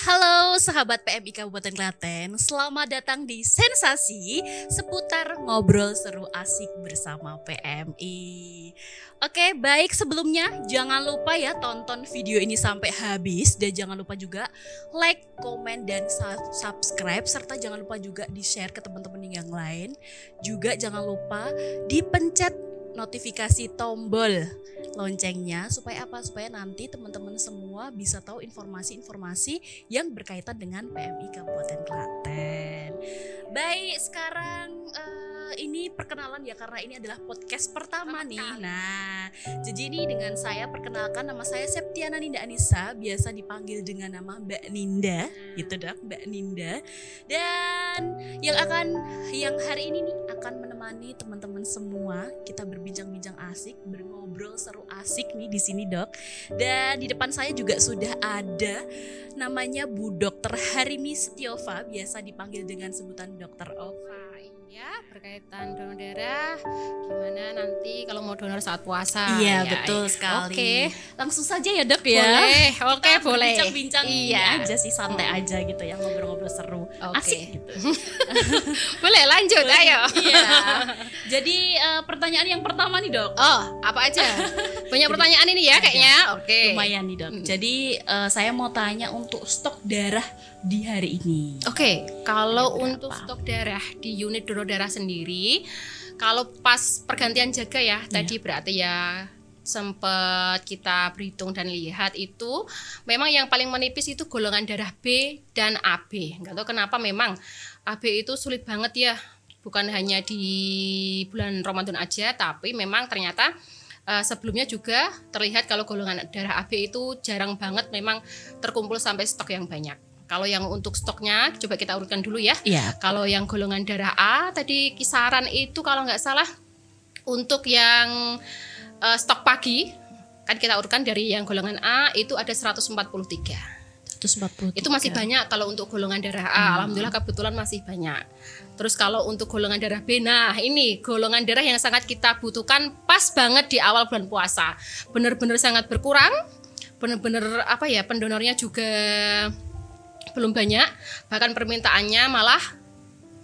Halo sahabat PMI Kabupaten Klaten, selamat datang di Sensasi seputar ngobrol seru asik bersama PMI. Oke, baik, sebelumnya jangan lupa ya tonton video ini sampai habis dan jangan lupa juga like, komen, dan subscribe, serta jangan lupa juga di-share ke teman-teman yang lain. Juga jangan lupa dipencet notifikasi tombol loncengnya supaya apa? Supaya nanti teman-teman semua bisa tahu informasi-informasi yang berkaitan dengan PMI Kabupaten Klaten. Baik, sekarang ini perkenalan ya, karena ini adalah podcast pertama nih. Nah, jadi ini dengan saya perkenalkan, nama saya Septiana Ninda Anissa, biasa dipanggil dengan nama Mbak Ninda, gitu dok, Mbak Ninda. Dan yang hari ini nih akan menemani teman-teman semua, kita berbincang-bincang asik, ngobrol seru asik nih di sini dok. Dan di depan saya juga sudah ada namanya Bu Dokter Harini Setiova, biasa dipanggil dengan sebutan Dokter Ova. Ya, berkaitan donor darah, gimana nanti kalau mau donor saat puasa? Iya, ya, betul ya. sekali. Oke, langsung saja ya dok ya. Boleh, oke boleh. Bincang-bincang Iya. aja sih, santai aja gitu ya, ngobrol-ngobrol seru, asik gitu. Boleh lanjut, ayo. Iya. Jadi pertanyaan yang pertama nih dok. Oh, apa aja? Banyak pertanyaan ini ya kayaknya. Oke. Lumayan nih dok. Jadi saya mau tanya untuk stok darah di hari ini. Oke, kalau Ada untuk berapa? stok darah di unit donor darah sendiri, kalau pas pergantian jaga ya, tadi berarti ya sempat kita berhitung dan lihat itu memang yang paling menipis itu golongan darah B dan AB. Nggak tahu kenapa memang AB itu sulit banget ya, bukan hanya di bulan Ramadan aja, tapi memang ternyata sebelumnya juga terlihat kalau golongan darah AB itu jarang banget memang terkumpul sampai stok yang banyak. Kalau yang untuk stoknya coba kita urutkan dulu ya. Iya. Kalau yang golongan darah A tadi kisaran itu kalau nggak salah untuk yang stok pagi kan kita urutkan dari yang golongan A itu ada 143. 143. Itu masih banyak kalau untuk golongan darah A. Alhamdulillah kebetulan masih banyak. Terus kalau untuk golongan darah B, nah ini golongan darah yang sangat kita butuhkan pas banget di awal bulan puasa. Benar-benar sangat berkurang. Benar-benar pendonornya juga belum banyak, bahkan permintaannya malah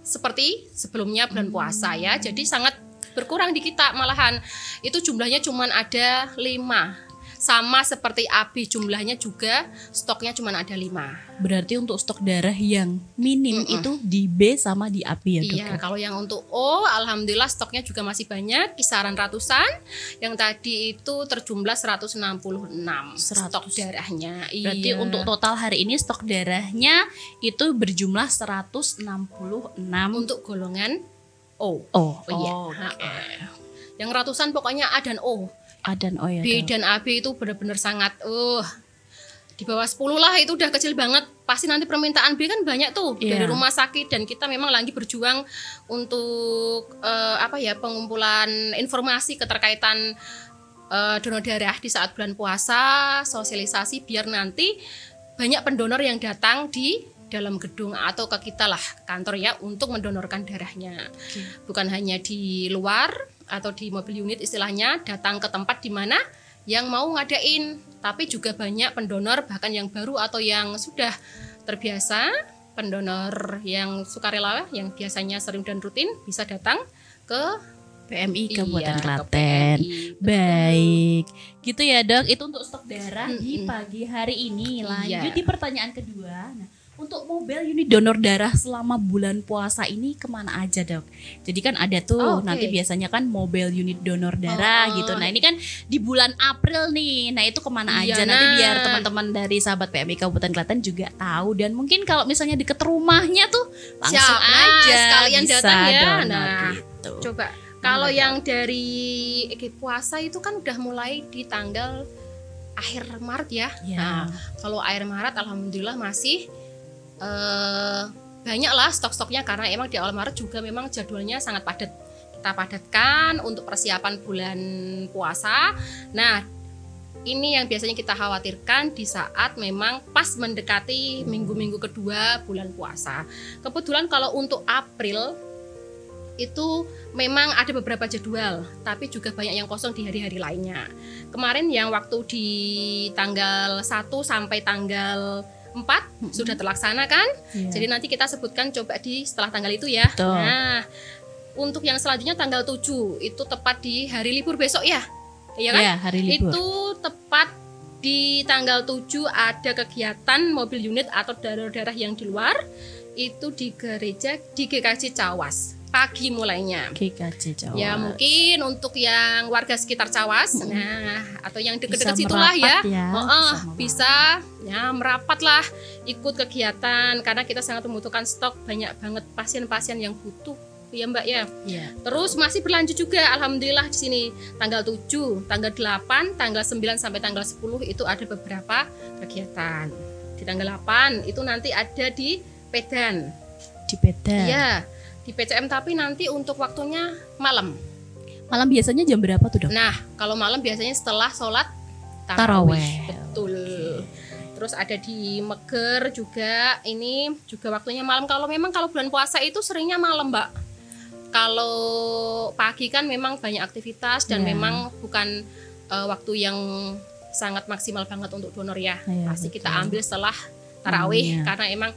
seperti sebelumnya bulan puasa ya. Jadi sangat berkurang di kita, malahan itu jumlahnya cuma ada 5. Sama seperti AB jumlahnya juga stoknya cuma ada 5. Berarti untuk stok darah yang minim itu di B sama di AB ya dok? Iya, kalau yang untuk O alhamdulillah stoknya juga masih banyak, kisaran ratusan. Yang tadi itu terjumlah 166 stok darahnya. Berarti Iya. untuk total hari ini stok darahnya itu berjumlah 166 untuk golongan O. Oh, iya. oke. Yang ratusan pokoknya A dan O. A dan O ya B dok. dan AB itu benar-benar sangat di bawah 10 lah, itu udah kecil banget. Pasti nanti permintaan B kan banyak tuh dari rumah sakit, dan kita memang lagi berjuang untuk pengumpulan informasi keterkaitan donor darah di saat bulan puasa, sosialisasi biar nanti banyak pendonor yang datang di dalam gedung atau ke kita lah, kantor ya, untuk mendonorkan darahnya. Bukan hanya di luar atau di mobil unit istilahnya, datang ke tempat di mana yang mau ngadain, tapi juga banyak pendonor bahkan yang baru atau yang sudah terbiasa, pendonor yang sukarela yang biasanya sering dan rutin bisa datang ke PMI Kabupaten ke Klaten. PMI. Baik, gitu ya dok. Itu untuk stok darah di pagi hari ini. Lanjut di pertanyaan kedua. Nah, untuk mobil unit donor darah selama bulan puasa ini kemana aja dok? Jadi kan ada tuh nanti biasanya kan mobil unit donor darah gitu. Nah ini kan di bulan April nih. Nah itu kemana aja? Nanti biar teman-teman dari sahabat PMI Kabupaten Klaten juga tahu. Dan mungkin kalau misalnya deket rumahnya tuh langsung aja sekalian bisa datang ya. donor Nah, gitu. coba kalau yang dari puasa itu kan udah mulai di tanggal akhir Maret ya. Nah, kalau akhir Maret alhamdulillah masih banyak lah stok-stoknya, karena emang di awal Maret juga memang jadwalnya sangat padat. kita padatkan untuk persiapan bulan puasa. Nah, ini yang biasanya kita khawatirkan di saat memang pas mendekati minggu-minggu kedua bulan puasa. Kebetulan kalau untuk April itu memang ada beberapa jadwal, tapi juga banyak yang kosong di hari-hari lainnya. Kemarin yang waktu di tanggal 1 sampai tanggal 4 sudah terlaksana kan? Jadi nanti kita sebutkan coba di setelah tanggal itu ya. Betul. Nah, untuk yang selanjutnya tanggal 7 itu tepat di hari libur besok ya. Iya kan? Ya, hari libur. Itu tepat di tanggal 7 ada kegiatan mobil unit atau darah-darah yang di luar itu di gereja di GKJ Cawas. Pagi mulainya. GKJ Cawas. Ya mungkin untuk yang warga sekitar Cawas, nah atau yang dekat-dekat Bisa situlah ya, merapat bisa ya merapat lah ikut kegiatan karena kita sangat membutuhkan stok, banyak banget pasien-pasien yang butuh ya Mbak ya. Ya. Terus masih berlanjut juga alhamdulillah di sini tanggal 7, tanggal 8, tanggal 9 sampai tanggal 10 itu ada beberapa kegiatan. Di tanggal 8 itu nanti ada di Pedan. Di Pedan. Iya. Di PCM tapi nanti untuk waktunya malam. Malam biasanya jam berapa tuh, Dok? Nah, kalau malam biasanya setelah sholat Tarawih. tarawih. Betul. Terus ada di Meger juga, ini juga waktunya malam. Kalau memang kalau bulan puasa itu seringnya malam, Mbak. Kalau pagi kan memang banyak aktivitas dan memang bukan waktu yang sangat maksimal banget untuk donor ya. Pasti kita ambil setelah tarawih karena emang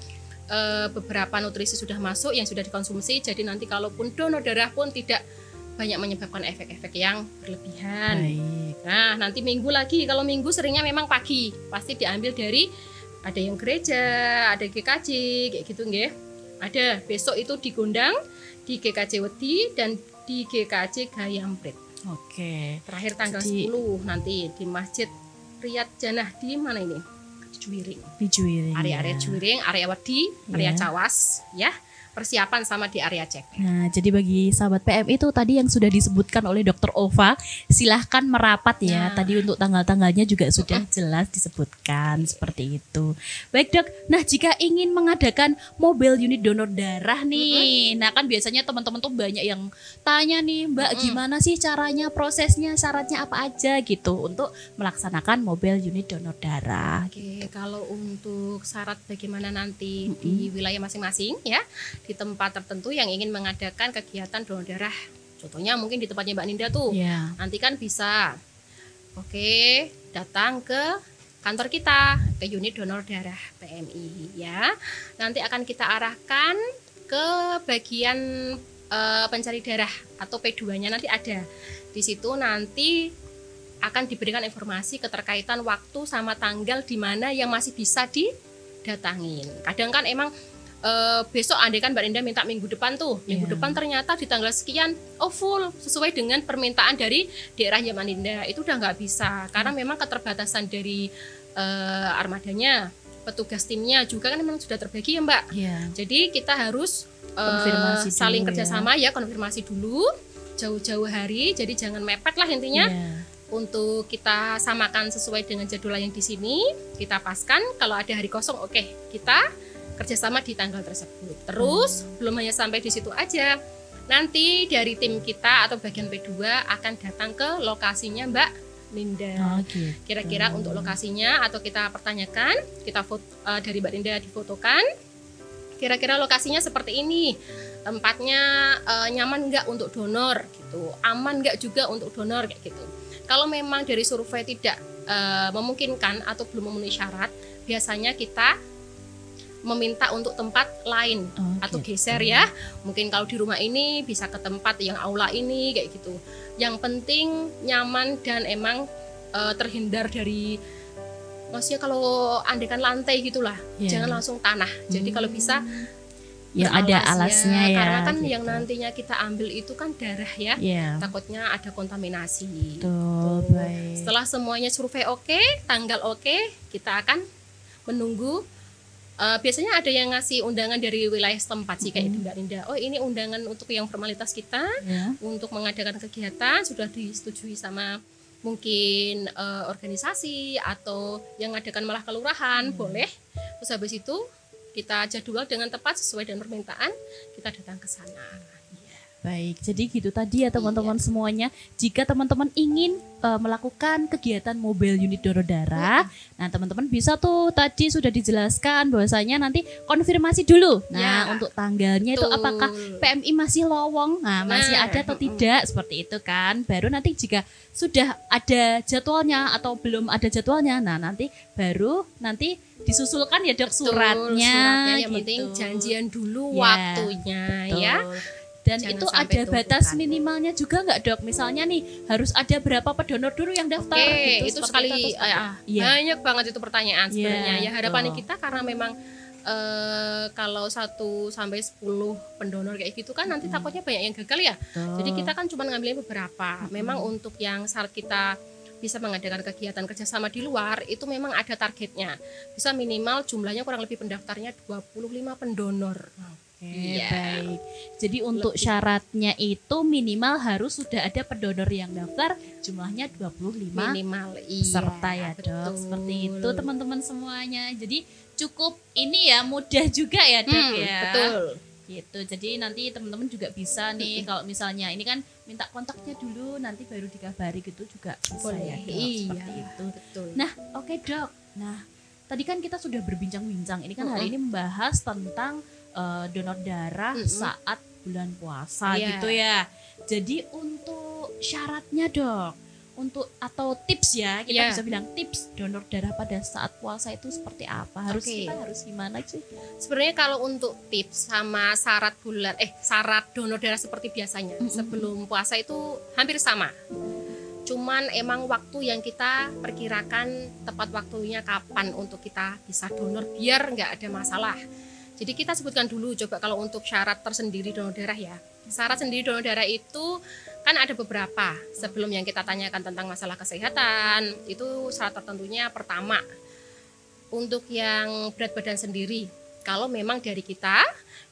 beberapa nutrisi sudah masuk yang sudah dikonsumsi, jadi nanti kalaupun donor darah pun tidak banyak menyebabkan efek-efek yang berlebihan. Baik. Nah nanti minggu lagi, kalau minggu seringnya memang pagi, pasti diambil dari ada yang gereja, ada GKJ kayak gitu nggih. Ada besok itu di Gondang, di GKJ Wedi dan di GKJ Gayamprit. Oke. Terakhir tanggal 10 nanti di Masjid Riyad Janah di mana ini? Juwiring. Di Juwiring. Area-area Juwiring, area Wedi, area Cawas, ya. Persiapan sama di area cek. Nah, jadi bagi sahabat PM itu tadi yang sudah disebutkan oleh Dr. Ova, silahkan merapat ya. Nah. Tadi untuk tanggal-tanggalnya juga sudah jelas disebutkan seperti itu. Baik Dok, nah jika ingin mengadakan mobile unit donor darah nih, nah kan biasanya teman-teman tuh banyak yang tanya nih Mbak gimana sih caranya, prosesnya, syaratnya apa aja gitu untuk melaksanakan mobile unit donor darah. Oke, kalau untuk syarat bagaimana nanti di wilayah masing-masing ya, di tempat tertentu yang ingin mengadakan kegiatan donor darah. Contohnya mungkin di tempatnya Mbak Ninda tuh. Ya. Nanti kan bisa datang ke kantor kita, ke unit donor darah PMI ya. Nanti akan kita arahkan ke bagian pencari darah atau P2-nya nanti ada. Di situ nanti akan diberikan informasi keterkaitan waktu sama tanggal di mana yang masih bisa didatangin. Kadang kan emang besok andai kan Mbak Linda minta minggu depan tuh, minggu depan ternyata di tanggal sekian full sesuai dengan permintaan dari daerahnya Mbak Linda, itu udah nggak bisa karena memang keterbatasan dari armadanya, petugas timnya juga kan memang sudah terbagi ya Mbak. Jadi kita harus saling kerjasama ya, konfirmasi dulu jauh-jauh hari, jadi jangan mepet lah intinya. Untuk kita samakan sesuai dengan jadwal yang di sini, kita paskan kalau ada hari kosong kita kerjasama di tanggal tersebut. Terus belum hanya sampai di situ aja, nanti dari tim kita atau bagian P2 akan datang ke lokasinya Mbak Linda. Kira-kira untuk lokasinya atau kita pertanyakan, kita dari Mbak Linda difotokan, kira-kira lokasinya seperti ini, tempatnya nyaman nggak untuk donor gitu, aman nggak juga untuk donor kayak gitu. Kalau memang dari survei tidak memungkinkan atau belum memenuhi syarat, biasanya kita meminta untuk tempat lain atau geser ya. Mungkin kalau di rumah ini bisa ke tempat yang aula ini kayak gitu. Yang penting nyaman dan emang terhindar dari, maksudnya kalau andekan lantai gitulah, jangan langsung tanah. Jadi kalau bisa yang ada alasnya ya. Karena kan yang nantinya kita ambil itu kan darah ya. Takutnya ada kontaminasi. Baik. Setelah semuanya survei tanggal kita akan menunggu. Biasanya ada yang ngasih undangan dari wilayah setempat sih kayak Mbak Linda. Oh ini undangan untuk yang formalitas kita untuk mengadakan kegiatan sudah disetujui sama mungkin organisasi atau yang ngadakan malah kelurahan boleh. Terus habis itu kita jadwal dengan tepat sesuai dengan permintaan, kita datang ke sana. Baik, jadi gitu tadi ya teman-teman semuanya. Jika teman-teman ingin melakukan kegiatan mobile unit donor darah, nah teman-teman bisa tuh tadi sudah dijelaskan bahwasanya nanti konfirmasi dulu. Nah, untuk tanggalnya itu apakah PMI masih lowong, masih ada atau tidak, seperti itu kan. Baru nanti jika sudah ada jadwalnya atau belum ada jadwalnya, nah nanti baru nanti disusulkan ya Dok suratnya yang gitu. penting janjian dulu waktunya betul. ya. Dan jangan itu ada batas minimalnya juga nggak Dok? Misalnya nih harus ada berapa pendonor dulu yang daftar gitu. Itu sekali banyak banget itu pertanyaan sebenarnya. Ya harapan kita karena memang kalau 1 sampai 10 pendonor kayak gitu kan nanti takutnya banyak yang gagal ya. Jadi kita kan cuma ngambilin beberapa. Memang untuk yang syarat kita bisa mengadakan kegiatan kerjasama di luar itu memang ada targetnya. Bisa minimal jumlahnya kurang lebih pendaftarnya 25 pendonor. Baik. Jadi untuk syaratnya itu minimal harus sudah ada pendonor yang daftar, jumlahnya 25 minimal peserta ya Dok. Seperti itu teman-teman semuanya. Jadi cukup ini ya mudah juga ya Dok ya. Betul. Gitu. Jadi nanti teman-teman juga bisa nih kalau misalnya ini kan minta kontaknya dulu nanti baru dikabari gitu juga bisa. Boleh. Ya Dok. Seperti itu. Betul. Nah, oke Dok. Nah, tadi kan kita sudah berbincang-bincang. Ini kan hari ini membahas tentang donor darah saat bulan puasa gitu ya. Jadi untuk syaratnya Dok, untuk atau tips ya kita bisa bilang tips donor darah pada saat puasa itu seperti apa? Kita harus gimana sih? Sebenarnya kalau untuk tips sama syarat syarat donor darah seperti biasanya sebelum puasa itu hampir sama. Cuman emang waktu yang kita perkirakan tepat waktunya kapan untuk kita bisa donor biar nggak ada masalah. Jadi kita sebutkan dulu coba kalau untuk syarat tersendiri donor darah ya. Syarat sendiri donor darah itu kan ada beberapa. Sebelum yang kita tanyakan tentang masalah kesehatan, itu syarat tertentunya pertama untuk yang berat badan sendiri. Kalau memang dari kita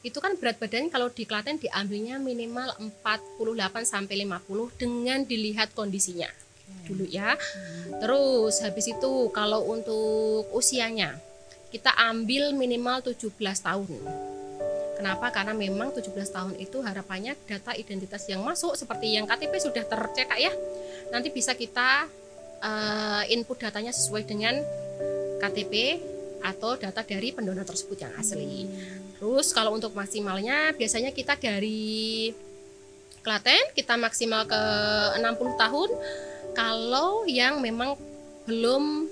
itu kan berat badan kalau di Klaten diambilnya minimal 48 sampai 50 dengan dilihat kondisinya dulu ya. Terus habis itu kalau untuk usianya kita ambil minimal 17 tahun. Kenapa? Karena memang 17 tahun itu harapannya data identitas yang masuk seperti yang KTP sudah tercetak ya. Nanti bisa kita input datanya sesuai dengan KTP atau data dari pendonor tersebut yang asli. Terus kalau untuk maksimalnya biasanya kita dari Klaten kita maksimal ke 60 tahun. Kalau yang memang belum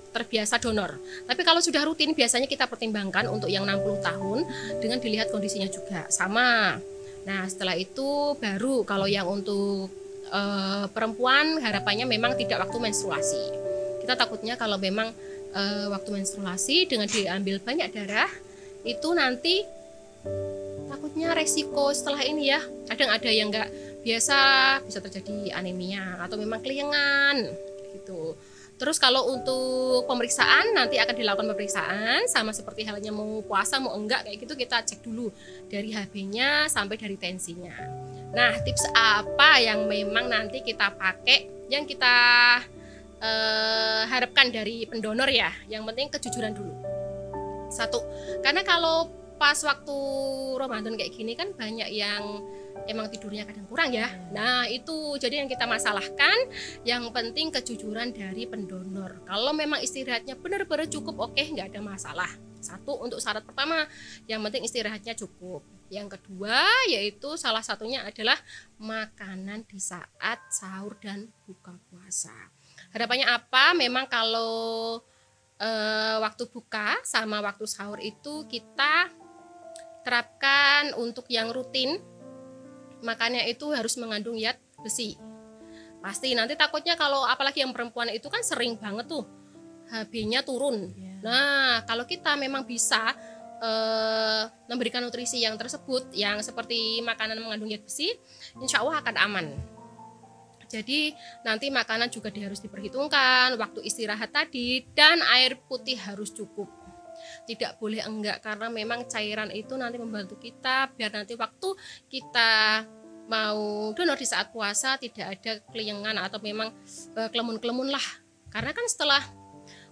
terbiasa donor. Tapi kalau sudah rutin biasanya kita pertimbangkan untuk yang 60 tahun dengan dilihat kondisinya juga sama. Nah, setelah itu baru kalau yang untuk perempuan harapannya memang tidak waktu menstruasi. Kita takutnya kalau memang waktu menstruasi dengan diambil banyak darah itu nanti takutnya resiko setelah ini ya. Kadang ada yang nggak biasa bisa terjadi anemia atau memang keliengan gitu. Terus kalau untuk pemeriksaan nanti akan dilakukan pemeriksaan sama seperti halnya mau puasa mau enggak kayak gitu kita cek dulu dari HB-nya sampai dari tensinya. Nah, tips apa yang memang nanti kita pakai yang kita harapkan dari pendonor ya? Yang penting kejujuran dulu. Satu, karena kalau pas waktu Ramadan kayak gini kan banyak yang emang tidurnya kadang kurang ya. Nah itu jadi yang kita masalahkan. Yang penting kejujuran dari pendonor. Kalau memang istirahatnya benar-benar cukup, oke, nggak ada masalah. Satu untuk syarat pertama, yang penting istirahatnya cukup. Yang kedua yaitu salah satunya adalah makanan di saat sahur dan buka puasa. Harapannya apa? Memang kalau waktu buka sama waktu sahur itu kita terapkan untuk yang rutin. Makannya itu harus mengandung zat besi. Pasti nanti takutnya kalau apalagi yang perempuan itu kan sering banget tuh HB-nya turun. Nah, kalau kita memang bisa memberikan nutrisi yang tersebut yang seperti makanan mengandung zat besi, insya Allah akan aman. Jadi nanti makanan juga harus diperhitungkan, waktu istirahat tadi, dan air putih harus cukup. Tidak boleh enggak karena memang cairan itu nanti membantu kita biar nanti waktu kita mau donor di saat puasa tidak ada keliengan atau memang kelemun-kelemun lah. Karena kan setelah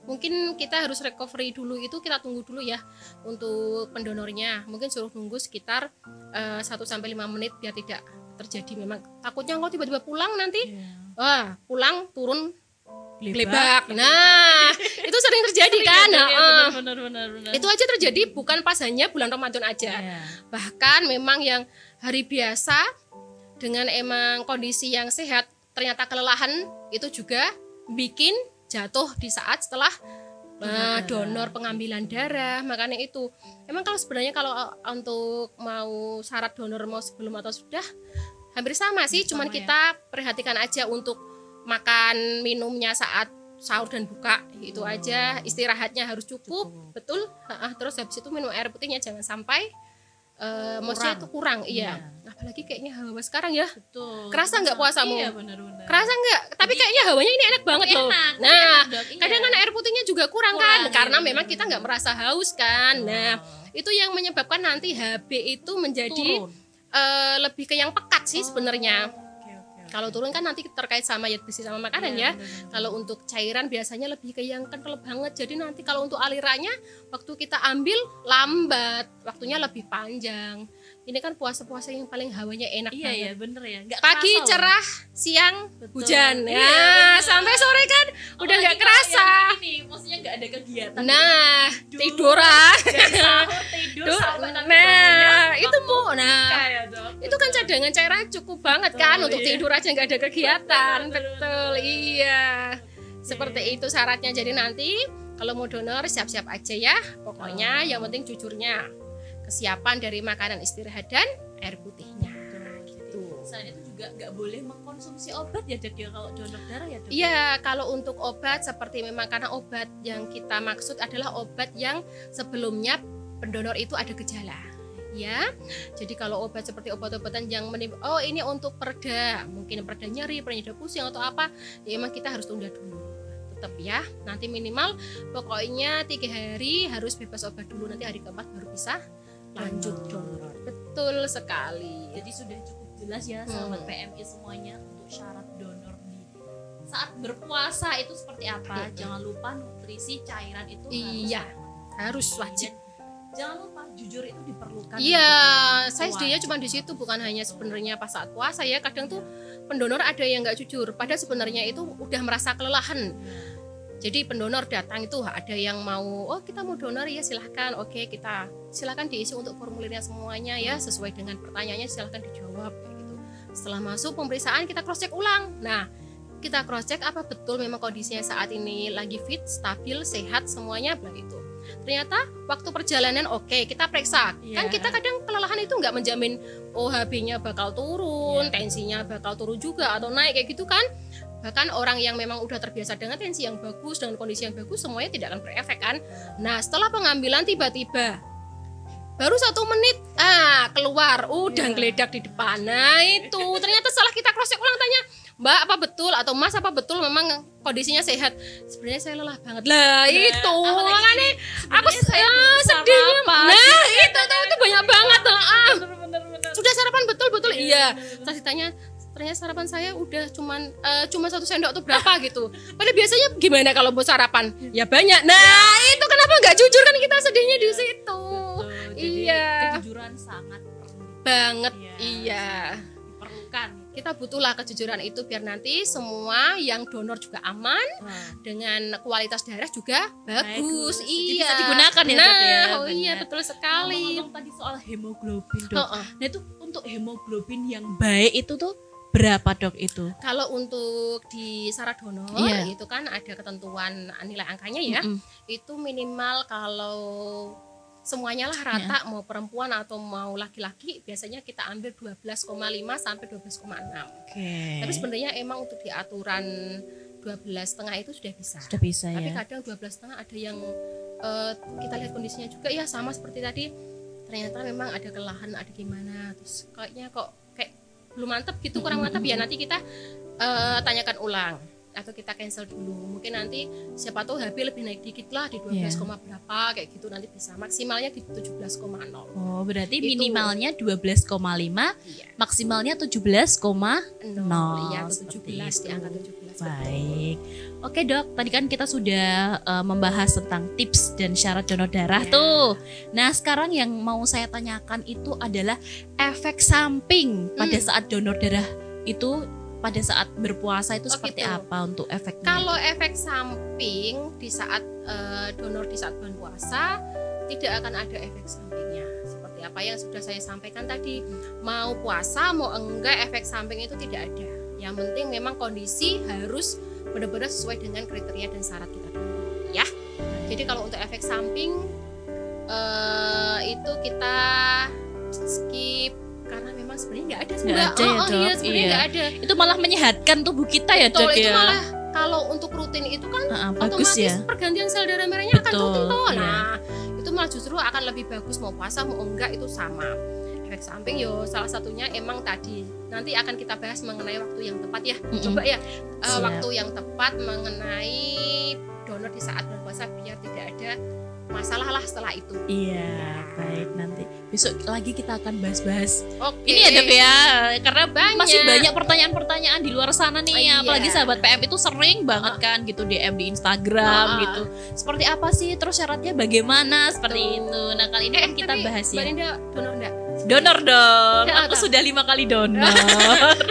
mungkin kita harus recovery dulu, itu kita tunggu dulu ya untuk pendonornya, mungkin suruh nunggu sekitar 1-5 menit biar tidak terjadi, memang takutnya kalau tiba-tiba pulang nanti wah pulang turun gelebak. Nah itu sering terjadi kan. Benar. Itu aja terjadi bukan pas hanya bulan Ramadan aja, bahkan memang yang hari biasa dengan emang kondisi yang sehat ternyata kelelahan itu juga bikin jatuh di saat setelah donor pengambilan darah. Makanya itu emang kalau sebenarnya kalau untuk mau syarat donor mau sebelum atau sudah hampir sama sih, cuman kita perhatikan aja untuk makan minumnya saat sahur dan buka itu aja, istirahatnya harus cukup. Betul. Terus habis itu minum air putihnya jangan sampai maksudnya itu kurang. Iya. Apalagi kayaknya hawa sekarang ya. Betul. Kerasa nggak puasamu? Iya benar-benar. Kerasa nggak? Tapi kayaknya hawanya ini enak banget loh. Nah, kadang kan air putihnya juga kurang kan, karena memang kita nggak merasa haus kan. Nah, itu yang menyebabkan nanti HB itu menjadi lebih ke yang pekat sih sebenarnya. Kalau turun kan nanti terkait sama zat besi sama makanan ya. Kalau untuk cairan biasanya lebih ke yang kental banget. Jadi nanti kalau untuk alirannya waktu kita ambil lambat, waktunya lebih panjang. Ini kan puasa-puasa yang paling hawanya enak banget. Iya bener ya. Nggak pagi kerasa cerah, siang hujan. Iya, Sampai sore kan udah nggak kerasa. Ini maksudnya nggak ada kegiatan. Nah, tiduran. Tidur sampai nanti Nah, itu Bu. Nah, ya, itu kan cadangan cairan cukup banget kan untuk tidur aja nggak ada kegiatan. Betul, iya. Seperti itu syaratnya. Jadi nanti kalau mau donor siap-siap aja ya. Pokoknya yang penting jujurnya. Kesiapan dari makanan, istirahat dan air putihnya. Gitu. Selain itu juga nggak boleh mengkonsumsi obat ya Dok ya kalau donor darah ya Dok? Iya, kalau untuk obat seperti memang karena obat yang kita maksud adalah obat yang sebelumnya pendonor itu ada gejala. Ya, jadi kalau obat seperti obat-obatan yang ini untuk pereda, mungkin pereda nyeri, pereda pusing atau apa, ya emang kita harus tunda dulu. Tetap ya, nanti minimal pokoknya 3 hari harus bebas obat dulu, nanti hari keempat baru bisa lanjut donor. Betul sekali. Jadi sudah cukup jelas ya sahabat PMI semuanya untuk syarat donor di saat berpuasa itu seperti apa. Jangan lupa nutrisi cairan itu harus wajib. Jangan lupa jujur itu diperlukan. Iya, saya setuju cuma di situ, bukan hanya sebenarnya pas saat puasa ya. Kadang tuh pendonor ada yang nggak jujur, padahal sebenarnya itu udah merasa kelelahan. Jadi pendonor datang itu ada yang mau, kita mau donor ya silahkan, oke kita silahkan diisi untuk formulirnya semuanya ya sesuai dengan pertanyaannya, silahkan dijawab kayak gitu. Setelah masuk pemeriksaan kita cross check ulang. Nah kita cross check apa betul memang kondisinya saat ini lagi fit, stabil, sehat semuanya itu. Ternyata waktu perjalanan kita periksa. Kan kita kadang kelelahan itu nggak menjamin HB-nya bakal turun, tensinya bakal turun juga atau naik kayak gitu kan. Bahkan orang yang memang udah terbiasa dengan tensi yang bagus, dengan kondisi yang bagus, semuanya tidak akan berefek kan. Nah setelah pengambilan tiba-tiba baru 1 menit keluar udah geledak di depan. Nah itu ternyata setelah kita cross check ulang tanya, Mbak apa betul atau Mas apa betul memang kondisinya sehat? Sebenarnya saya lelah banget lah. Itu makanya aku sedihnya. Nah itu banyak banget. Sudah sarapan betul iya. Terus ditanya ternyata sarapan saya udah cuma 1 sendok tuh berapa gitu. Padahal biasanya gimana kalau mau sarapan? Ya banyak. Nah itu kenapa nggak jujur kan kita sedihnya di situ. Iya. Kejujuran sangat perlu banget. Iya. Diperlukan. Kita butuhlah kejujuran itu biar nanti semua yang donor juga aman, dengan kualitas darah juga bagus. Iya. Bisa digunakan ya Dok ya. Iya betul sekali. Ngomong tadi soal hemoglobin Dok. Nah itu untuk hemoglobin yang baik itu tuh berapa Dok itu? Kalau untuk di syarat donor itu kan ada ketentuan nilai angkanya ya. Itu minimal kalau semuanya lah rata mau perempuan atau mau laki-laki biasanya kita ambil 12,5 sampai 12,6. Tapi sebenarnya emang untuk di aturan 12,5 itu sudah bisa. Sudah bisa Tapi ya. kadang 12,5 ada yang kita lihat kondisinya juga ya sama seperti tadi. Ternyata memang ada kelelahan, ada gimana. Terus kayaknya kok kayak belum mantap gitu, kurang mantap ya nanti kita tanyakan ulang. atau kita cancel dulu. Mungkin nanti siapa tahu HB lebih naik dikit lah di 12, berapa kayak gitu, nanti bisa maksimalnya di 17,0. Oh, berarti minimalnya 12,5, maksimalnya 17,0. Iya, 17 di angka 17. Baik. Oke, Dok, tadi kan kita sudah membahas tentang tips dan syarat donor darah tuh. Nah, sekarang yang mau saya tanyakan itu adalah efek samping pada saat donor darah itu pada saat berpuasa itu seperti apa untuk efeknya? Kalau efek samping di saat donor di saat bulan puasa tidak akan ada efek sampingnya. Seperti apa yang sudah saya sampaikan tadi, mau puasa mau enggak efek samping itu tidak ada. Yang penting memang kondisi harus benar-benar sesuai dengan kriteria dan syarat kita dulu, ya. Jadi kalau untuk efek samping itu kita skip karena memang sebenarnya nggak ada. Iya, sebenarnya nggak ada. Itu malah menyehatkan tubuh kita ya, Dok, itu ya. malah kalau untuk rutin itu kan bagus otomatis ya. pergantian sel darah merahnya akan rutin toh. Iya. Nah, itu malah justru akan lebih bagus mau puasa mau enggak itu sama. Efek samping salah satunya emang tadi nanti akan kita bahas mengenai waktu yang tepat ya. Coba ya waktu yang tepat mengenai donor di saat bulan puasa biar tidak ada masalah lah setelah itu. Iya, baik, nanti besok lagi kita akan bahas-bahas. Oke. Ini ya, Dok, ya, karena masih Banyak. banyak pertanyaan-pertanyaan di luar sana nih, apalagi sahabat PM itu sering banget kan gitu DM di Instagram gitu. Seperti apa sih, terus syaratnya bagaimana, seperti itu. Nah, kali ini kan kita bahas ya. Mbak Linda donor enggak? Donor dong. Ya, Aku sudah 5 kali donor.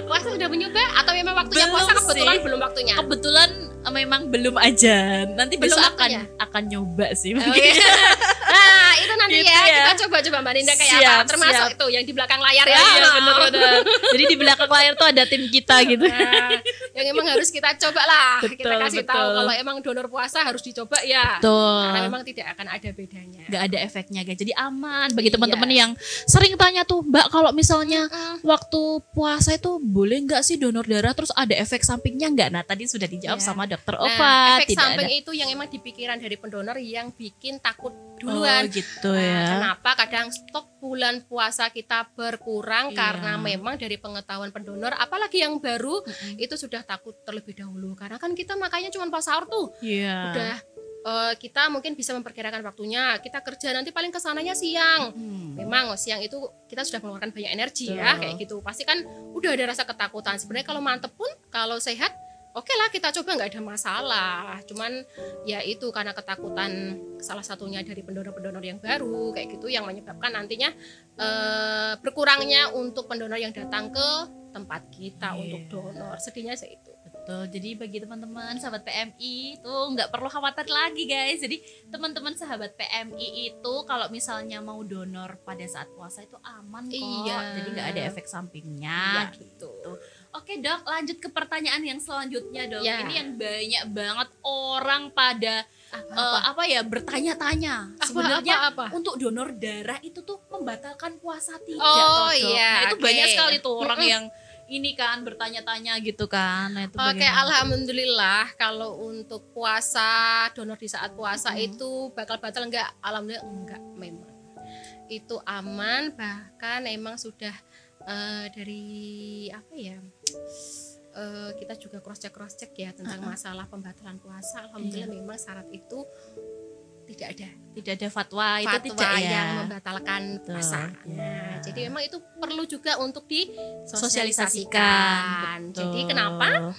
Puasa sudah mencoba atau memang waktunya puasa kebetulan belum waktunya? Kebetulan memang belum aja. Nanti besok akan nyoba sih. Nah, itu nanti gitu ya kita ya. coba Mbak Linda kayak apa. Termasuk itu yang di belakang layar ya. Iya, benar-benar. Jadi di belakang layar tuh ada tim kita gitu. Nah, yang emang harus kita coba lah. Betul, Kita kasih tahu betul. kalau emang donor puasa harus dicoba ya. Betul. Karena memang tidak akan ada bedanya. Gak ada efeknya, guys. Jadi aman bagi teman-teman yang sering tanya tuh, Mbak, kalau misalnya waktu puasa itu boleh nggak sih donor darah terus ada efek sampingnya nggak? Nah, tadi sudah dijawab sama Dokter Ova. Nah, efek tidak samping ada. itu yang emang di pikiran dari pendonor yang bikin takut Oh, duluan. gitu Nah, ya. kenapa kadang stok bulan puasa kita berkurang Iya. karena memang dari pengetahuan pendonor, apalagi yang baru itu sudah takut terlebih dahulu. Karena kan kita makanya cuma pas sahur tuh. Iya. Udah kita mungkin bisa memperkirakan waktunya. Kita kerja nanti paling kesananya siang. Memang siang itu kita sudah mengeluarkan banyak energi ya, kayak gitu. Pasti kan udah ada rasa ketakutan. Sebenarnya kalau mantep pun, kalau sehat, oke lah kita coba nggak ada masalah. Cuman ya itu karena ketakutan salah satunya dari pendonor-pendonor yang baru kayak gitu yang menyebabkan nantinya berkurangnya untuk pendonor yang datang ke tempat kita untuk donor. Sedihnya sih itu. Betul, jadi bagi teman-teman sahabat PMI itu nggak perlu khawatir lagi, guys. Jadi teman-teman sahabat PMI itu kalau misalnya mau donor pada saat puasa itu aman kok. Iya. Jadi nggak ada efek sampingnya Iya, gitu. Oke, Dok, lanjut ke pertanyaan yang selanjutnya, Dok. Ya. Ini yang banyak banget orang pada bertanya-tanya. Sebenarnya apa? untuk donor darah itu tuh membatalkan puasa tidak, Oh, Dok? iya, Nah, itu oke. banyak sekali tuh orang yang ini kan bertanya-tanya gitu kan. Nah, itu Oke, bagaimana? alhamdulillah kalau untuk puasa, donor di saat puasa itu bakal batal enggak? Alhamdulillah enggak memang. Itu aman, bahkan emang sudah dari apa ya? Kita juga cross check ya tentang masalah pembatalan puasa. Alhamdulillah memang syarat itu tidak ada. Tidak ada fatwa itu tidak ya. Yang membatalkan puasa. Ya. Nah, jadi memang itu perlu juga untuk Sosialisasikan. disosialisasikan. Jadi kenapa?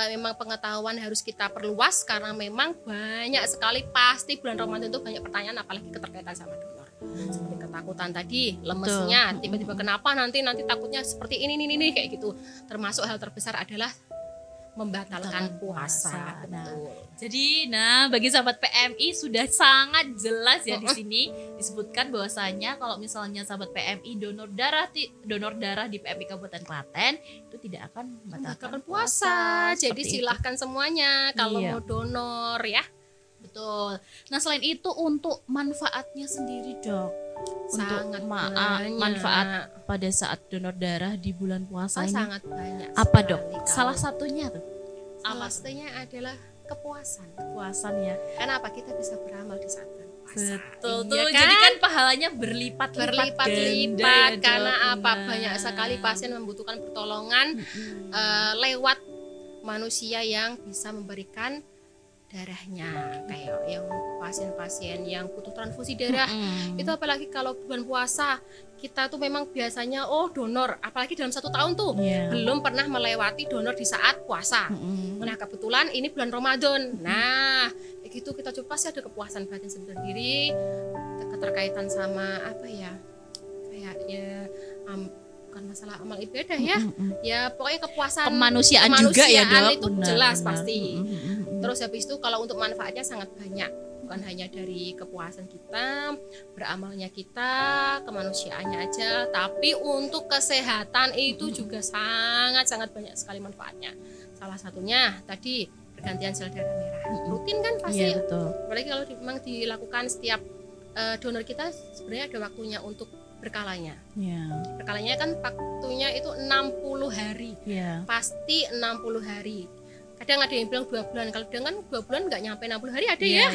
Memang pengetahuan harus kita perluas karena memang banyak sekali pasti bulan Ramadan itu banyak pertanyaan apalagi keterkaitan sama donor. Seperti ketakutan tadi, lemesnya, tiba-tiba kenapa nanti takutnya seperti ini kayak gitu. Termasuk hal terbesar adalah membatalkan puasa. Jadi bagi sahabat PMI sudah sangat jelas ya di sini disebutkan bahwasanya kalau misalnya sahabat PMI donor darah di PMI Kabupaten Klaten itu tidak akan membatalkan puasa. Jadi silahkan semuanya kalau mau donor ya. Betul. Nah, selain itu untuk manfaatnya sendiri, Dok. Sangat untuk banyak. manfaat pada saat donor darah di bulan puasa ini sangat banyak. apa, Dok? sekali. Salah satunya tuh. Salah satunya adalah kepuasan. Kepuasan ya. Kenapa kita bisa beramal di saat bulan puasa? Betul Iya tuh. kan? Jadi kan pahalanya berlipat-lipat Berlipat-lipat ganda ya, karena Dok. apa? Banyak sekali pasien membutuhkan pertolongan lewat manusia yang bisa memberikan darahnya, kayak yang pasien-pasien yang butuh transfusi darah. Itu apalagi kalau bulan puasa, kita tuh memang biasanya donor, apalagi dalam 1 tahun tuh belum pernah melewati donor di saat puasa. Nah kebetulan ini bulan Ramadan, nah kayak gitu kita coba pasti ada kepuasan batin sendiri, keterkaitan sama apa ya, kayaknya bukan masalah amal ibadah ya pokoknya kepuasan kemanusiaan juga ya Dok, itu jelas pasti. Terus habis itu kalau untuk manfaatnya sangat banyak, bukan hanya dari kepuasan kita, beramalnya kita, kemanusiaannya aja, tapi untuk kesehatan itu juga sangat banyak sekali manfaatnya. Salah satunya tadi pergantian sel darah merah, rutin kan pasti. Iya, betul. Apalagi kalau memang dilakukan setiap donor kita, sebenarnya ada waktunya untuk berkalanya. Berkalanya kan waktunya itu 60 hari. Pasti 60 hari. Kadang ada yang bilang 2 bulan, kalau kadang kan 2 bulan nggak nyampe 60 hari ada ya.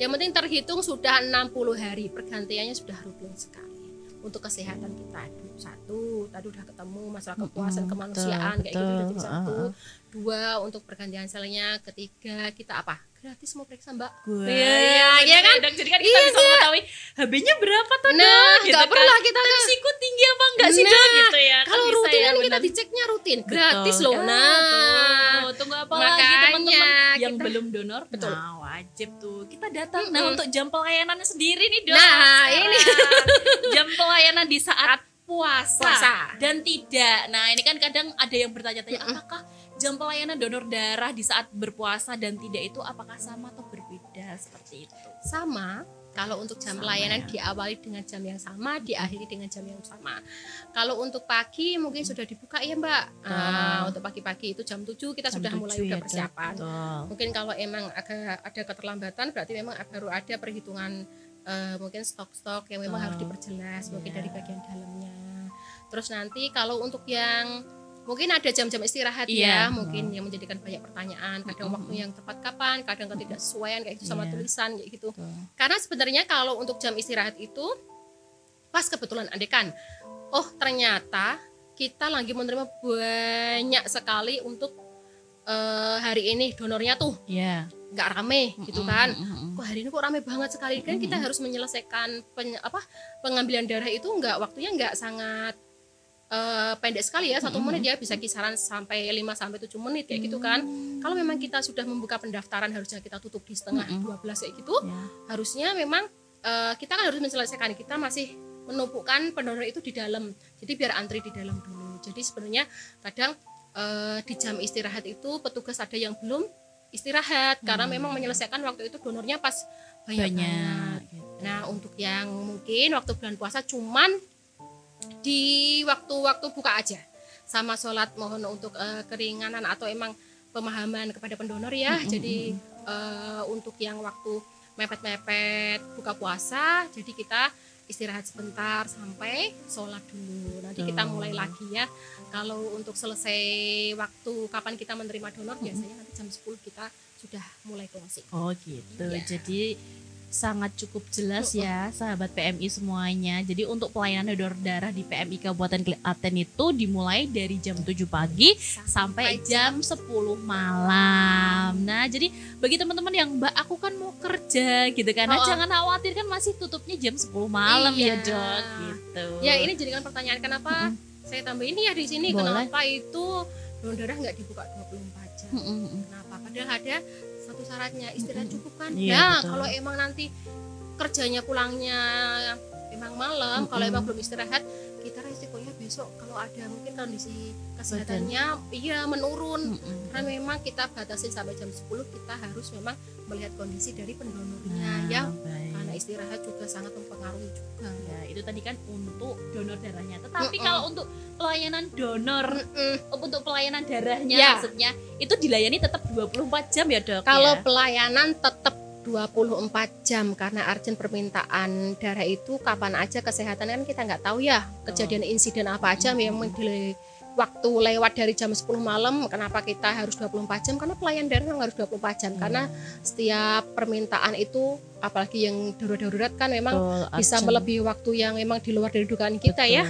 Yang penting terhitung sudah 60 hari, pergantiannya sudah rutin sekali. Untuk kesehatan kita, satu, tadi udah ketemu masalah kepuasan kemanusiaan, kayak gitu udah jadi satu. 2, untuk pergantian selnya. 3, kita apa? Gratis mau periksa Mbak. Iya kan? Jadi kan kita bisa mengetahui HB-nya berapa tuh Dok. Nggak perlu lah kita tensiku tinggi apa enggak sih Dok gitu ya. Kalau rutin kan kita diceknya rutin, gratis loh. Tunggu apa lagi teman-teman yang belum donor? Nah wajib tuh kita datang. Nah untuk jam pelayanannya sendiri nih Dok. Nah ini jam pelayanan di saat puasa dan tidak. Nah ini kan kadang ada yang bertanya-tanya apakah jam pelayanan donor darah di saat berpuasa dan tidak itu apakah sama atau berbeda seperti itu? Sama. Kalau untuk jam pelayanan diawali dengan jam yang sama, diakhiri dengan jam yang sama. Kalau untuk pagi mungkin sudah dibuka ya Mbak. Untuk pagi-pagi itu jam 7 kita sudah mulai udah persiapan. Mungkin kalau emang agak ada keterlambatan berarti memang baru ada perhitungan mungkin stok-stok yang memang harus diperjelas mungkin dari bagian dalamnya. Terus nanti kalau untuk yang mungkin ada jam-jam istirahat mungkin yang menjadikan banyak pertanyaan, kadang waktu yang tepat kapan, kadang ketidaksesuaian kayak gitu sama tulisan kayak gitu. Karena sebenarnya kalau untuk jam istirahat itu pas kebetulan andekan ternyata kita lagi menerima banyak sekali untuk hari ini donornya tuh nggak rame gitu kan. Kok hari ini kok rame banget sekali kan, kita harus menyelesaikan pengambilan darah itu waktunya nggak sangat pendek sekali ya, 1 menit ya, bisa kisaran sampai 5-7 menit kayak gitu kan. Kalau memang kita sudah membuka pendaftaran harusnya kita tutup di setengah 12 kayak gitu, harusnya memang kita kan harus menyelesaikan, kita masih menumpukan pendonor itu di dalam, jadi biar antri di dalam dulu. Jadi sebenarnya kadang di jam istirahat itu petugas ada yang belum istirahat karena memang menyelesaikan waktu itu donornya pas banyak. Nah untuk yang mungkin waktu bulan puasa cuman di waktu-waktu buka aja sama sholat mohon untuk keringanan atau emang pemahaman kepada pendonor ya. Jadi untuk yang waktu mepet-mepet buka puasa, jadi kita istirahat sebentar sampai sholat dulu. Nanti kita mulai lagi ya. Kalau untuk selesai waktu kapan kita menerima donor biasanya nanti jam 10 kita sudah mulai closing. Oh gitu. Jadi sangat cukup jelas ya sahabat PMI semuanya. Jadi untuk pelayanan donor darah di PMI Kabupaten Klaten itu dimulai dari jam 7 pagi sampai jam 10 malam. Nah jadi bagi teman-teman yang Mbak aku kan mau kerja gitu kan, jangan khawatir kan masih tutupnya jam 10 malam ya Dok gitu. Ya ini jadikan pertanyaan kenapa saya tambahin ya di sini. Kenapa itu donor darah nggak dibuka 24 jam? Kenapa? Padahal ada satu syaratnya istirahat cukup kan. Kalau emang nanti kerjanya pulangnya emang malam, kalau emang belum istirahat, kita resikonya besok kalau ada mungkin kondisi kesehatannya menurun. Karena memang kita batasin sampai jam 10, kita harus memang melihat kondisi dari pendonornya karena istirahat juga sangat mempengaruhi juga. Ya, itu tadi kan untuk donor darahnya. Tetapi kalau untuk pelayanan donor, untuk pelayanan darahnya maksudnya itu dilayani tetap 24 jam ya Dok? Kalau pelayanan tetap 24 jam karena urgent permintaan darah itu kapan aja kesehatan kan kita nggak tahu ya, kejadian insiden apa aja memang waktu lewat dari jam 10 malam. Kenapa kita harus 24 jam? Karena pelayan darah memang harus 24 jam karena setiap permintaan itu apalagi yang darurat kan memang bisa melebihi waktu yang memang di luar dari dugaan kita ya.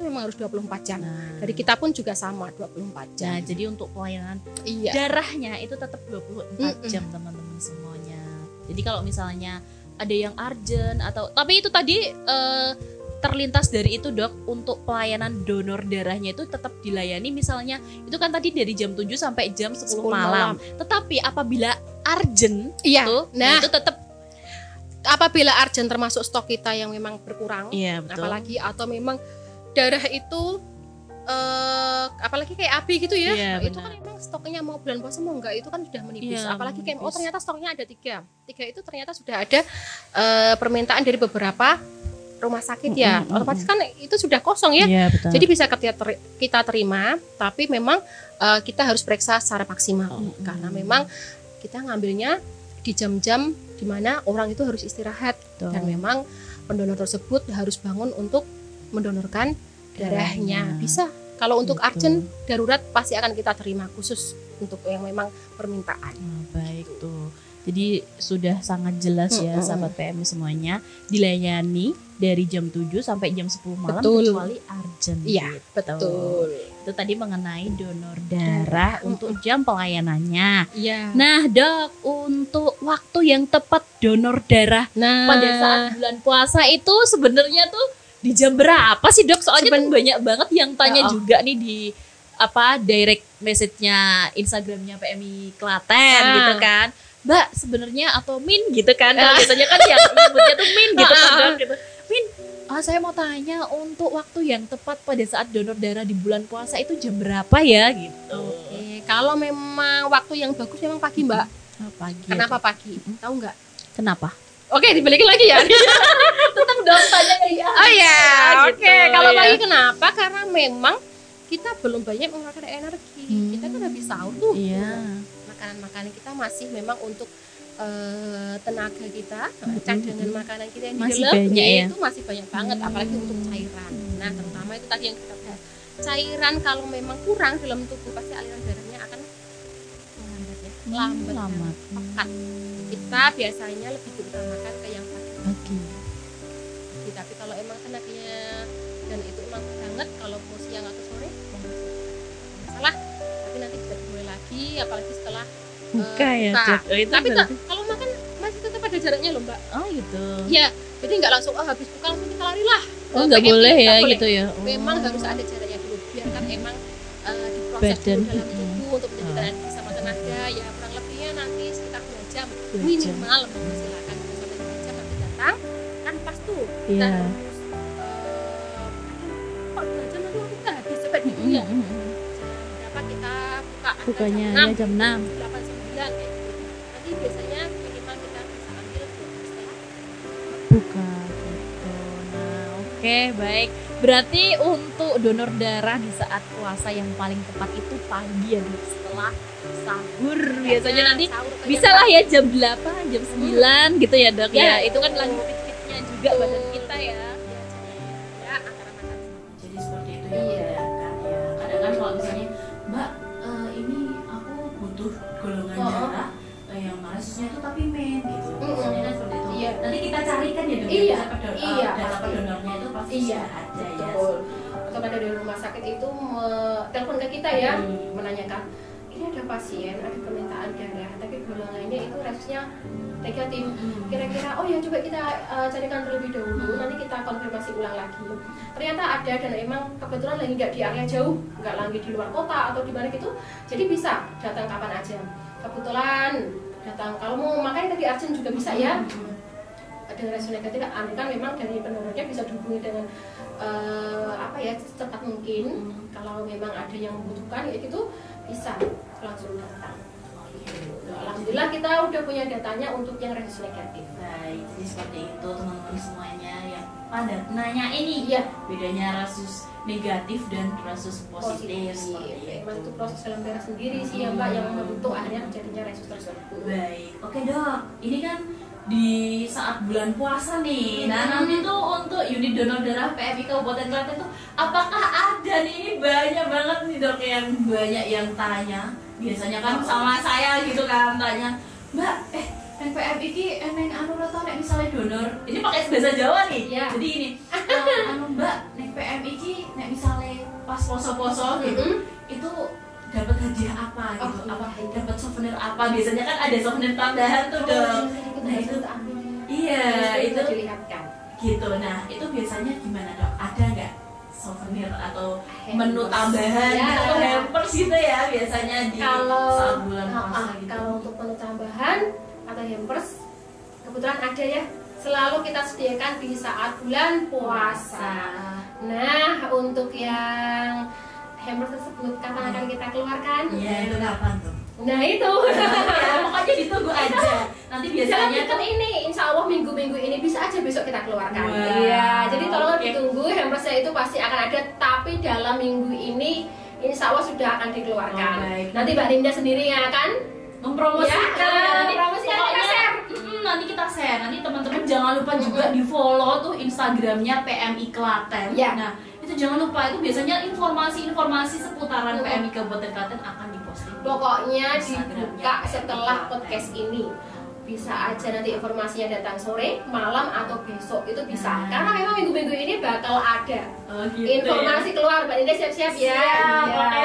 itu memang harus 24 jam. Dari kita pun juga sama 24 jam. Nah, jadi untuk pelayanan Iya. darahnya itu tetap 24 jam teman-teman semuanya. Jadi kalau misalnya ada yang urgent atau tapi itu tadi terlintas dari itu dok, untuk pelayanan donor darahnya itu tetap dilayani, misalnya itu kan tadi dari jam 7 sampai jam 10 malam. Tetapi apabila urgent nah itu tetap apabila urgent termasuk stok kita yang memang berkurang, iya, betul. apalagi atau memang darah itu apalagi kayak AB gitu ya, Iya, itu kan memang stoknya mau bulan puasa mau enggak itu kan sudah menipis, Iya, apalagi kayak menipis. ternyata stoknya ada tiga itu ternyata sudah ada permintaan dari beberapa rumah sakit ya, otomatis kan itu sudah kosong ya. Iya, betul. Jadi bisa kita terima, tapi memang kita harus periksa secara maksimal karena memang kita ngambilnya di jam-jam dimana orang itu harus istirahat. Betul. Dan memang pendonor tersebut harus bangun untuk mendonorkan darahnya. Bisa kalau untuk urgent darurat pasti akan kita terima khusus untuk yang memang permintaan. Baik tuh. Jadi sudah sangat jelas ya sahabat PMI semuanya, dilayani dari jam 7 sampai jam 10 malam kecuali urgent. Iya, betul. Itu tadi mengenai donor darah untuk jam pelayanannya. Iya. Nah, Dok, untuk waktu yang tepat donor darah pada saat bulan puasa itu sebenarnya tuh di jam berapa sih, Dok? Soalnya tuh banyak banget yang tanya juga nih di direct message-nya Instagramnya PMI Klaten gitu kan. Mbak sebenarnya atau Min gitu kan, biasanya kan yang nyebutnya tuh Min gitu kan, Dok, gitu. Min, saya mau tanya untuk waktu yang tepat pada saat donor darah di bulan puasa itu jam berapa ya gitu. Oke, kalau memang waktu yang bagus memang pagi, Mbak. Pagi. Kenapa pagi? Tahu nggak? Kenapa? Oke, dibalikin lagi ya. Tetap dong tanya ya. Oh iya, gitu. oke. Kalau Iya. pagi kenapa? Karena memang kita belum banyak mengeluarkan energi. Kita kan habis sahur tuh. Iya. Makanan-makanan kita masih memang untuk tenaga kita, cadangan makanan kita yang Masih di dalam banyak ya? itu masih banyak banget, apalagi untuk cairan. Nah, terutama itu tadi yang kita bahas. Cairan kalau memang kurang dalam tubuh pasti aliran darahnya akan melambat ya, lambat. Pekat. Kita biasanya lebih diutamakan ke yang pagi. Tapi kalau emang tenaganya dan itu emang banget, kalau mau siang atau sore masalah, tapi nanti bisa dimulai lagi, apalagi setelah Buka ya, Dok. Oh, itu tapi berarti. kalau makan masih tetap ada jaraknya loh, Mbak. Oh gitu. Ya, jadi nggak langsung habis buka langsung kita lari lah. Oh nggak boleh ya gitu ya. Memang harus ada jaraknya dulu, biarkan emang diproses Badan. dulu dalam tubuh untuk menjadikan energi sama tenaga. Ya kurang lebihnya nanti sekitar 2 jam minimal. Silakan sampai 2 jam nanti datang kan pas tuh. Kita Iya. harus kok 2 jam nanti waktu kita habis sampai dulu ya. Jam berapa kita buka? Bukanya Jam ya jam 6. 8 9 kayak gitu. Nanti biasanya minimal kita bisa ambil 2 jam setelah Buka gitu. Nah, oke, baik. Berarti untuk donor darah di saat puasa yang paling tepat itu pagi ya, Dok, setelah sahur. Biasanya nanti sahur atau bisa lah ya jam 8, jam 9 gitu ya, Dok. Ya, Ya, itu kan lagi fit-fitnya juga badan kita ya. ya antara makan. Jadi seperti itu ya. Iya. Kan ya. Kadang kan kalau misalnya, Mbak, ini aku butuh golongan darah yang resusnya itu tapi men gitu. Misalnya kan seperti itu. Iya. Nanti kita carikan ya, Dok. Iya. Data Pasti. pedonornya itu pasti Iya, sudah ada ya. betul. Atau ada dari rumah sakit itu telepon ke kita ya, menanyakan ini ada pasien ada permintaan darah tapi golongannya itu resusnya negatif. Kira-kira oh ya coba kita carikan terlebih dahulu, nanti kita konfirmasi ulang lagi. Ternyata ada dan emang kebetulan lagi nggak di area jauh, nggak lagi di luar kota atau di mana gitu, jadi bisa datang kapan aja. Kebetulan datang kalau mau makanya tadi urgent juga bisa ya. Dengan resus negatif, kan memang dari pendonornya bisa dihubungi dengan secepat mungkin. Kalau memang ada yang membutuhkan ya gitu bisa langsung datang. Alhamdulillah kita udah punya datanya untuk yang resus negatif. Baik, jadi seperti itu teman-teman semuanya yang pada nanya ini Iya. bedanya resus negatif dan resus positif. Memang itu proses dalam darah sendiri sih ya Mbak yang membentuk akhirnya jadinya resus tersebut. Baik, oke Dok, ini kan di saat bulan puasa nih. Nah nanti tuh untuk unit donor darah PMI Kabupaten Klaten tuh apakah ada nih? Banyak banget nih Dok yang banyak yang tanya. Biasanya kan sama saya gitu kan tanya, Mbak, Neng PM iki neng anu rata nek misalnya donor. Ini pakai bahasa Jawa nih. Iya. Jadi ini anu Mbak, neng PM iki nek misalnya pas poso-poso gitu, itu dapat hadiah apa gitu? Apa dapat souvenir apa? Biasanya kan ada souvenir tambahan tuh, Dok. Nah, itu iya, itu dilihatkan. Gitu. Nah, itu biasanya gimana, Dok? Ada nggak souvenir atau menu tambahan ya, atau hampers gitu ya biasanya di saat bulan puasa gitu? Kalau untuk menu tambahan atau hampers kebetulan ada ya, selalu kita sediakan di saat bulan puasa. Nah, untuk yang hampers tersebut kapan akan kita keluarkan? Iya, itu kapan tuh? Nah itu Ya, pokoknya ditunggu aja. Nanti biasanya kan ini insya Allah minggu-minggu ini bisa aja besok kita keluarkan. Wow. Iya, jadi tolong ditunggu, hampersnya itu pasti akan ada, tapi dalam minggu ini insya Allah sudah akan dikeluarkan. Nanti Mbak Linda sendiri yang akan mempromosikan. Kita share. Nanti kita share. Nanti teman-teman jangan lupa juga di follow tuh Instagramnya PMI Klaten. Ya. Nah, itu jangan lupa, itu biasanya informasi-informasi seputaran PMI Kabupaten Klaten akan diposting. Pokoknya dibuka setelah podcast ini. Bisa aja nanti informasinya datang sore, malam atau besok itu bisa. Karena memang minggu-minggu ini bakal ada informasi keluar. Mbak Linda siap-siap ya.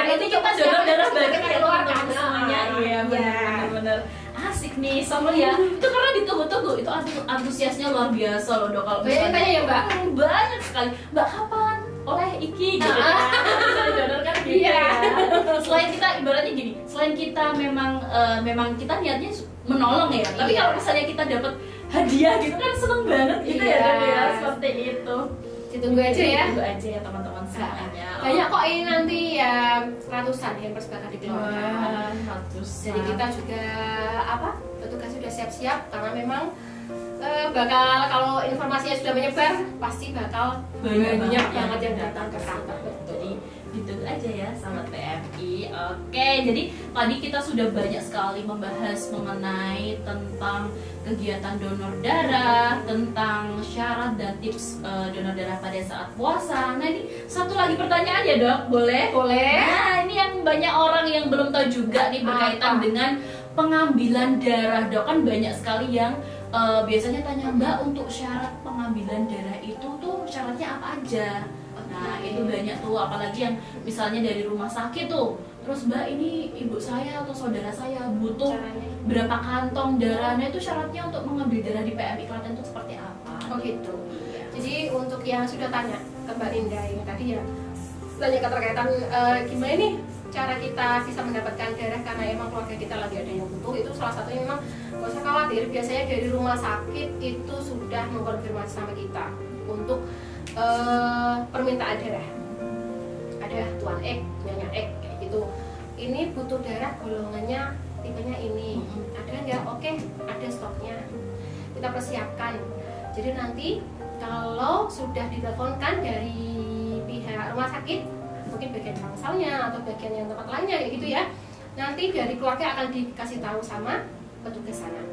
Nanti kita donor darah bareng kita keluarkan semuanya. Iya, benar-benar asik nih sama ya. Itu karena ditunggu-tunggu, itu antusiasnya luar biasa loh, Dok. Kalau banyak ya, Mbak. Banyak sekali. Mbak, kapan oleh iki gitu kan? Donor kan gitu ya. Selain kita ibaratnya gini, selain kita memang kita niatnya menolong ya, tapi kalau misalnya kita dapat hadiah gitu kan seneng banget gitu ya, Dok ya, seperti itu. Ditunggu aja ya. Tunggu aja ya teman-teman semuanya. Banyak kok ini nanti ya, ratusan hampers bakal dikeluarkan. Jadi kita juga petugas sudah siap-siap karena memang bakal kalau informasinya sudah menyebar pasti bakal banyak banget yang datang ke kantor. Jadi ditunggu aja ya sahabat PMI. Oke, jadi tadi kita sudah banyak sekali membahas mengenai tentang kegiatan donor darah, tentang syarat dan tips donor darah pada saat puasa. Nah, ini satu lagi pertanyaan ya, Dok, boleh? Boleh. Nah, ini yang banyak orang yang belum tahu juga nih berkaitan dengan pengambilan darah, Dok. Kan banyak sekali yang biasanya tanya, Mbak, untuk syarat pengambilan darah itu tuh syaratnya apa aja? Nah, itu banyak tuh, apalagi yang misalnya dari rumah sakit tuh. Terus, Mbak, ini ibu saya atau saudara saya butuh berapa kantong darahnya, itu syaratnya untuk mengambil darah di PMI Klaten itu seperti apa? Oh gitu. Jadi untuk yang sudah tanya ke Mbak Linda ini tadi ya, banyak keterkaitan gimana nih cara kita bisa mendapatkan darah karena emang keluarga kita lagi ada yang butuh. Itu salah satunya memang gak usah khawatir, biasanya dari rumah sakit itu sudah mengkonfirmasi sama kita untuk permintaan darah. Ada tuan X, nyonya X kayak gitu. Ini butuh darah golongannya tipenya ini. Ada nggak? Oke, ada stoknya. Kita persiapkan. Jadi nanti kalau sudah diteleponkan dari pihak rumah sakit, mungkin bagian bangsalnya atau bagian yang tempat lainnya kayak gitu ya. Nanti dari keluarga akan dikasih tahu sama petugas sana.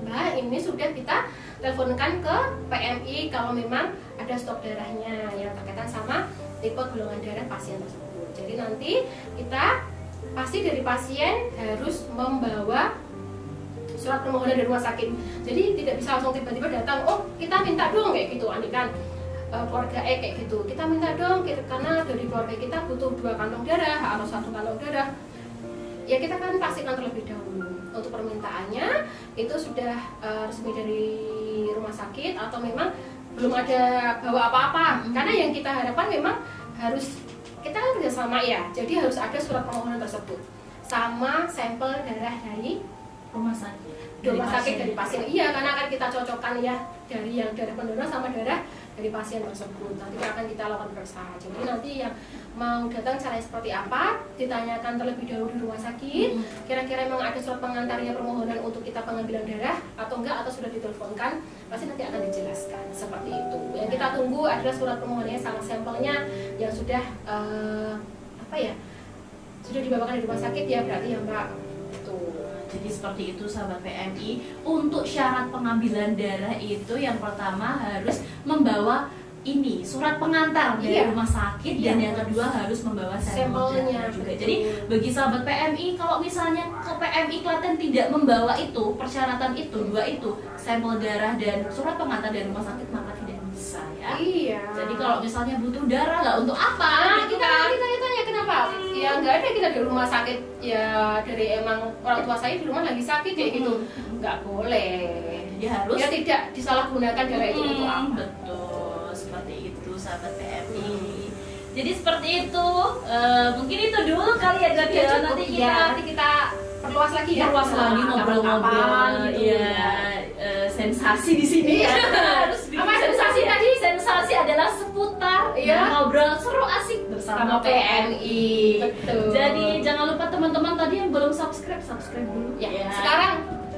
Mbak, ini sudah kita teleponkan ke PMI kalau memang ada stok darahnya yang berkaitan sama tipe golongan darah pasien tersebut. Jadi nanti kita pasti dari pasien harus membawa surat permohonan dari rumah sakit. Jadi tidak bisa langsung tiba-tiba datang, oh kita minta dong kayak gitu, kan keluarga kayak gitu. Kita minta dong karena dari keluarga kita butuh 2 kantong darah atau 1 kantong darah. Ya kita kan pastikan terlebih dahulu untuk permintaannya itu sudah resmi dari rumah sakit atau memang belum ada bawa apa-apa. Karena yang kita harapkan memang harus kita kan kerjasama ya, jadi harus ada surat permohonan tersebut sama sampel darah dari Rumah sakit dari pasien. Iya, karena akan kita cocokkan ya dari yang darah pendonor sama darah dari pasien tersebut. Nanti akan kita lakukan periksa. Jadi nanti yang mau datang caranya seperti apa ditanyakan terlebih dahulu di rumah sakit. Kira-kira memang ada surat pengantarnya permohonan untuk kita pengambilan darah atau enggak, atau sudah diteleponkan, pasti nanti akan dijelaskan seperti itu. Yang kita tunggu adalah surat permohonannya sama sampelnya yang sudah sudah dibawakan dari rumah sakit ya, berarti ya Mbak. Jadi seperti itu sahabat PMI. Untuk syarat pengambilan darah itu yang pertama harus membawa ini surat pengantar dari Iya. rumah sakit, dan yang kedua harus membawa sampel Sampelnya darah juga. betul. Jadi bagi sahabat PMI, kalau misalnya ke PMI Klaten tidak membawa itu, persyaratan itu, dua itu, sampel darah dan surat pengantar dari rumah sakit, maka tidak bisa ya. Iya. Jadi kalau misalnya butuh darah lah untuk apa? Nah, gitu kita kan? tanya kenapa? Ya nggak ada, kita di rumah sakit ya, dari emang orang tua saya di rumah lagi sakit kayak gitu, nggak boleh. Jadi harus Ya tidak disalahgunakan darah itu untuk apa? betul, seperti itu sahabat PMI. Jadi seperti itu, mungkin itu dulu kali ya Gak Ya, cukup. nanti Ya, nanti kita perluas lagi ya. perluas lagi ngobrol-ngobrol Kapan-kapan gitu ya, sensasi di sini ya. Harus bikin Apa sensasi sensasi tadi? Sensasi adalah seputar Iya. ngobrol seru asik bersama Sama PMI. Betul. Jadi jangan lupa teman-teman tadi yang belum subscribe dulu Ya, sekarang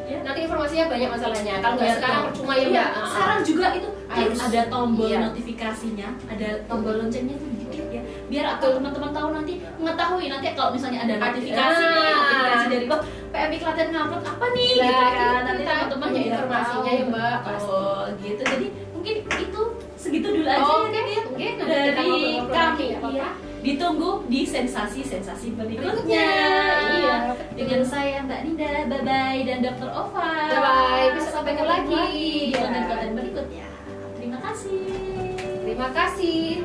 ya. nanti informasinya banyak masalahnya. Kalau nggak Ya, sekarang toh. percuma ya, Iya, Mbak. sekarang juga itu Harus. ada tombol Iya. notifikasinya, ada tombol loncengnya tuh diklik ya, biar atau teman-teman tahu nanti, mengetahui nanti kalau misalnya ada notifikasi nih, notifikasi dari PMI Klaten ngupload apa nih, Nah, gitu kan, itu nanti kita teman-teman punya biar informasinya tahu. ya, Mbak. Oh gitu, jadi mungkin itu segitu dulu aja Oke, ya, Dit. oke. Nanti kita Dari ngobrol-ngobrol lagi, kami nggak apa-apa. ya. Ditunggu di sensasi-sensasi berikutnya. Berikutnya. Iya, betul. Dengan saya Mbak Ninda, bye bye, dan Dr. Ova. Bye-bye. Besok sampai ketemu lagi. di Ya. konten-konten berikutnya. Terima kasih. Terima kasih.